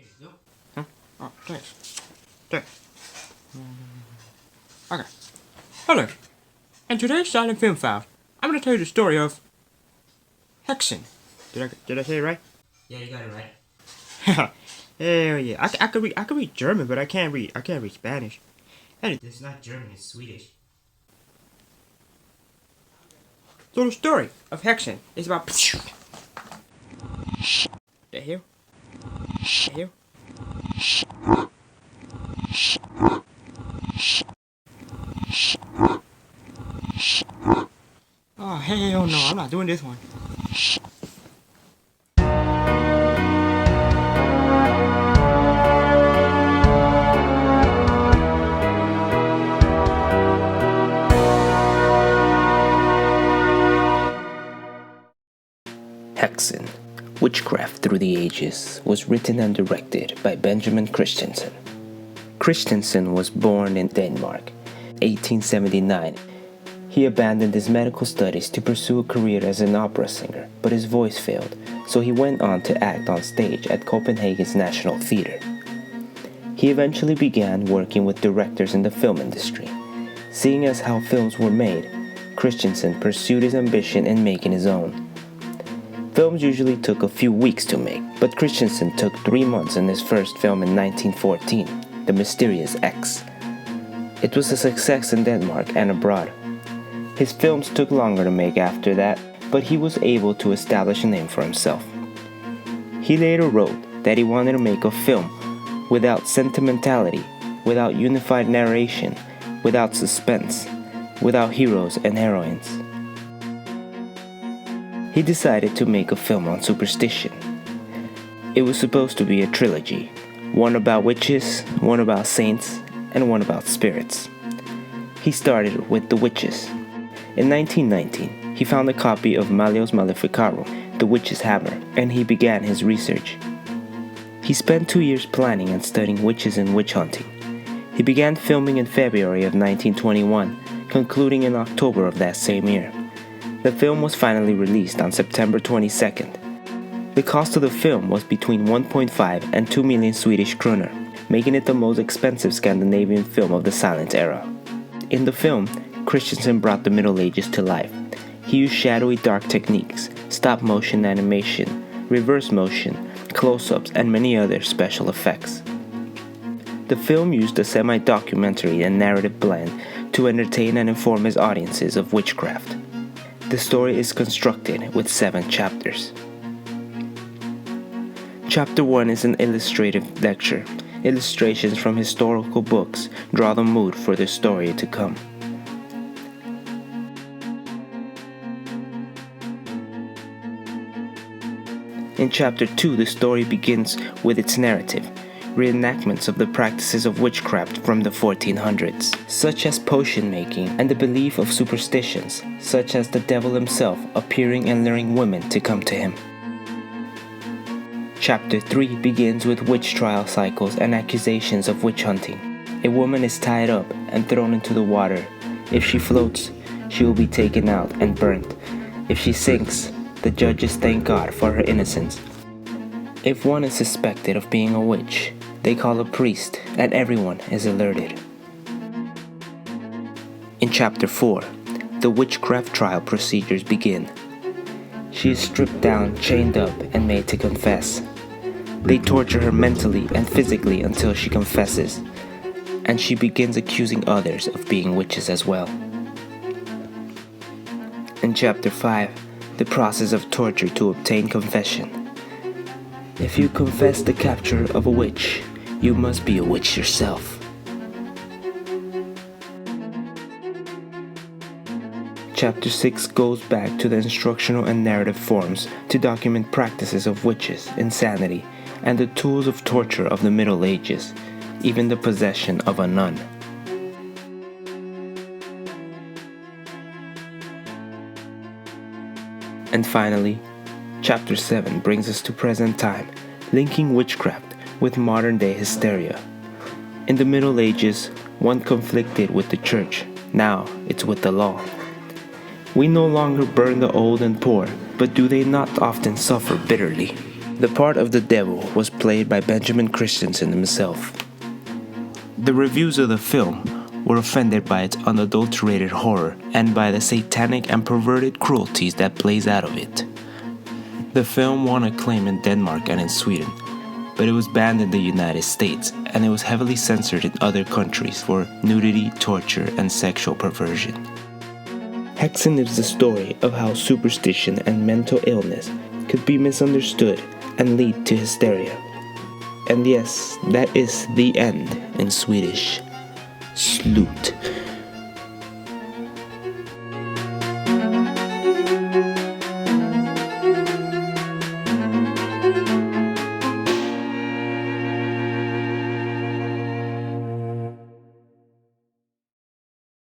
Here you go. Huh? Oh, thanks. There. Okay. Hello. In today's Silent Film Files, I'm going to tell you the story of Häxan. Did I say it right? Yeah, you got it right. Hell yeah. I could read German, but I can't read Spanish. It's not German, it's Swedish. So the story of Häxan is about the hell? The hell? Oh hell no, I'm not doing this one. Häxan, Witchcraft Through the Ages, was written and directed by Benjamin Christensen. Christensen was born in Denmark, 1879. He abandoned his medical studies to pursue a career as an opera singer, but his voice failed, so he went on to act on stage at Copenhagen's National Theatre. He eventually began working with directors in the film industry. Seeing as how films were made, Christensen pursued his ambition in making his own. Films usually took a few weeks to make, but Christensen took 3 months in his first film in 1914, The Mysterious X. It was a success in Denmark and abroad. His films took longer to make after that, but he was able to establish a name for himself. He later wrote that he wanted to make a film without sentimentality, without unified narration, without suspense, without heroes and heroines. He decided to make a film on superstition. It was supposed to be a trilogy, one about witches, one about saints, and one about spirits. He started with the witches. In 1919, he found a copy of Maleus Maleficarum, The Witch's Hammer, and he began his research. He spent 2 years planning and studying witches and witch hunting. He began filming in February of 1921, concluding in October of that same year. The film was finally released on September 22nd. The cost of the film was between 1.5 and 2 million Swedish kroner, making it the most expensive Scandinavian film of the silent era. In the film, Christensen brought the Middle Ages to life. He used shadowy dark techniques, stop-motion animation, reverse motion, close-ups, and many other special effects. The film used a semi-documentary and narrative blend to entertain and inform his audiences of witchcraft. The story is constructed with 7 chapters. Chapter 1 is an illustrative lecture. Illustrations from historical books draw the mood for the story to come. In Chapter 2, the story begins with its narrative, reenactments of the practices of witchcraft from the 1400s, such as potion making and the belief of superstitions, such as the devil himself appearing and luring women to come to him. Chapter 3 begins with witch trial cycles and accusations of witch hunting. A woman is tied up and thrown into the water. If she floats, she will be taken out and burnt. If she sinks, the judges thank God for her innocence. If one is suspected of being a witch, they call a priest and everyone is alerted. In Chapter 4, the witchcraft trial procedures begin. She is stripped down, chained up, and made to confess. They torture her mentally and physically until she confesses, and she begins accusing others of being witches as well. In Chapter 5, the process of torture to obtain confession. If you confess the capture of a witch, you must be a witch yourself. Chapter 6 goes back to the instructional and narrative forms to document practices of witches, insanity, and the tools of torture of the Middle Ages, even the possession of a nun. And finally, Chapter 7 brings us to present time, linking witchcraft with modern-day hysteria. In the Middle Ages, one conflicted with the church. Now it's with the law. We no longer burn the old and poor, but do they not often suffer bitterly? The part of the devil was played by Benjamin Christensen himself. The reviews of the film were offended by its unadulterated horror and by the satanic and perverted cruelties that blaze out of it. The film won acclaim in Denmark and in Sweden, but it was banned in the United States, and it was heavily censored in other countries for nudity, torture, and sexual perversion. Häxan is the story of how superstition and mental illness could be misunderstood and lead to hysteria. And yes, that is the end in Swedish. Slut.